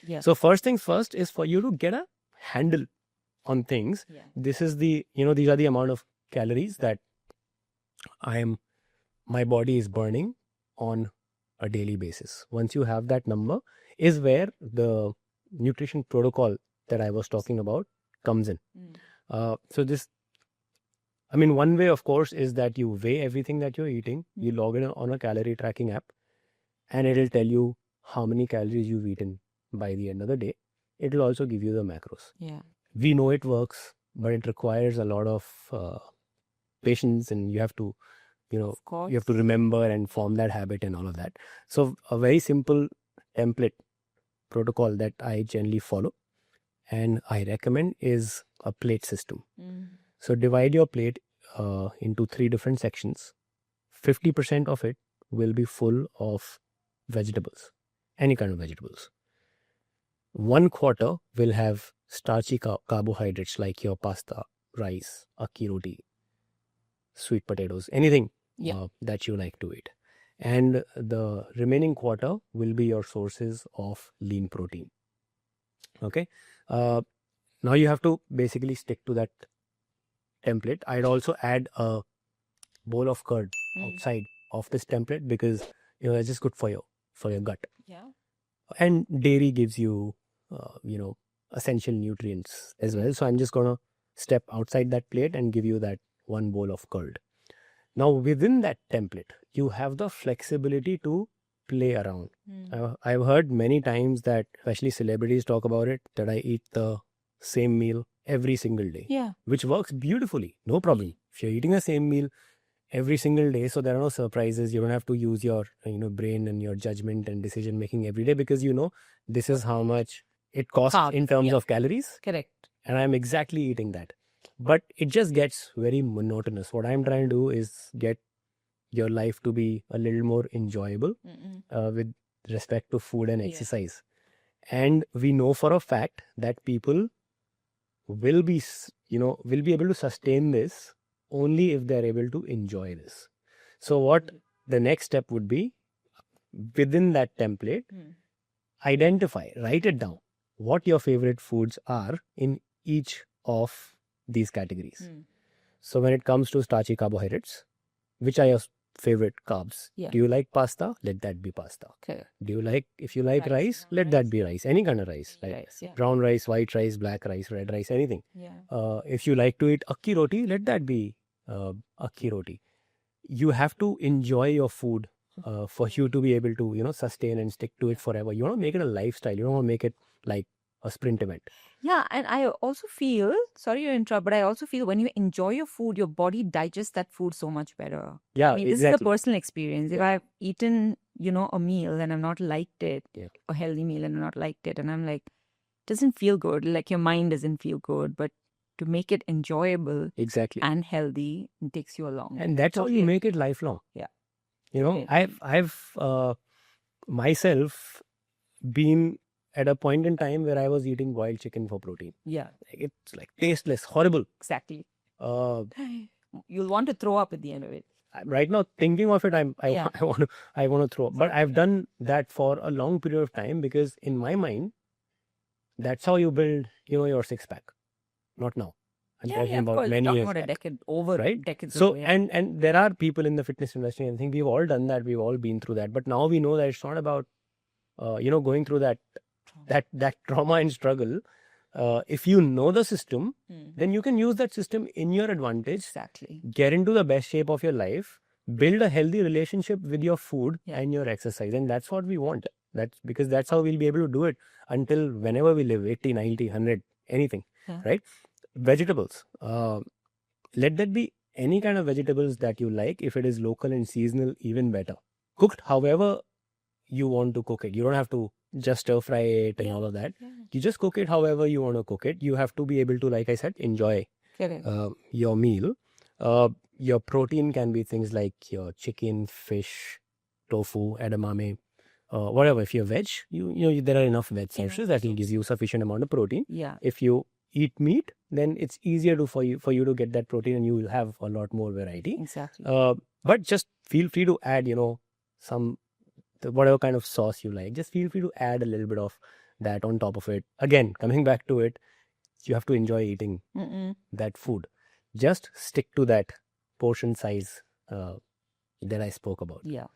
Yeah. So first things first is for you to get a handle on things. Yeah. This is these are the amount of calories that my body is burning on a daily basis. Once you have that number is where the nutrition protocol that I was talking about comes in. One way, of course, is that you weigh everything that you're eating. You log in on a calorie tracking app, and it'll tell you how many calories you've eaten by the end of the day. It'll also give you the macros. Yeah. We know it works, but it requires a lot of patience, and you have to, you have to remember and form that habit and all of that. So a very simple template protocol that I generally follow and I recommend is a plate system. So divide your plate into 3 different sections. 50% of it will be full of vegetables, any kind of vegetables. 1/4 will have starchy carbohydrates like your pasta, rice, akki roti, sweet potatoes, anything that you like to eat. And the remaining 1/4 will be your sources of lean protein. Okay. Now you have to basically stick to that template. I'd also add a bowl of curd outside of this template because it's just good for your gut. Yeah. And dairy gives you essential nutrients as well. So I'm just gonna step outside that plate and give you that 1 bowl of curd. Now within that template, you have the flexibility to play around. I've heard many times that, especially celebrities talk about it, that I eat the same meal every single day. Yeah. Which works beautifully, no problem. If you're eating the same meal every single day, so there are no surprises. You don't have to use your brain and your judgment and decision making every day because this is how much it costs in terms of calories. Correct. And I'm exactly eating that. But it just gets very monotonous. What I'm trying to do is get your life to be a little more enjoyable with respect to food and exercise. And we know for a fact that people will be able to sustain this only if they're able to enjoy this. So what the next step would be, within that template, identify, write it down, what your favorite foods are in each of these categories. So when it comes to starchy carbohydrates, which are your favorite carbs? Yeah. Do you like pasta? Let that be pasta. Okay. If you like rice, let that be rice. Any kind of rice. Like Rice, yeah. brown rice, white rice, black rice, red rice, anything. Yeah. If you like to eat akki roti, let that be akki roti. You have to enjoy your food for you to be able to sustain and stick to it forever. You want to make it a lifestyle. You don't want to make it like a sprint event. Yeah, and I also feel, sorry to interrupt, but I also feel when you enjoy your food, your body digests that food so much better. Yeah, I mean, this is a personal experience. If I've eaten, a meal and I've not liked it, a healthy meal and I've not liked it, and I'm like, doesn't feel good, like your mind doesn't feel good, but to make it enjoyable and healthy, it takes you along. And that's how you make it lifelong. Yeah. I've myself been at a point in time where I was eating boiled chicken for protein. Yeah. It's like tasteless, horrible. Exactly. You'll want to throw up at the end of it. Right now, thinking of it, I want to throw up. But I've done that for a long period of time because in my mind, that's how you build, your 6-pack. Not now. I'm talking about many years back. A decade over, right? Decades so ago, yeah. and there are people in the fitness industry, and I think we've all done that. We've all been through that. But now we know that it's not about going through that trauma and struggle. If you know the system, then you can use that system in your advantage. Exactly. Get into the best shape of your life. Build a healthy relationship with your food and your exercise. And that's what we want. That's because that's how we'll be able to do it until whenever we live, 80, 90, 100, anything, right? Vegetables. Let that be any kind of vegetables that you like. If it is local and seasonal, even better. Cooked however you want to cook it. You don't have to just stir fry it and all of that. Yeah. You just cook it however you want to cook it. You have to be able to, like I said, enjoy your meal. Your protein can be things like your chicken, fish, tofu, edamame, whatever. If you're veg, there are enough veg sources that will give you sufficient amount of protein. Yeah. If you eat meat, then it's easier for you to get that protein, and you will have a lot more variety. Exactly. But just feel free to add, some whatever kind of sauce you like. Just feel free to add a little bit of that on top of it. Again, coming back to it, you have to enjoy eating Mm-mm. that food. Just stick to that portion size that I spoke about. Yeah.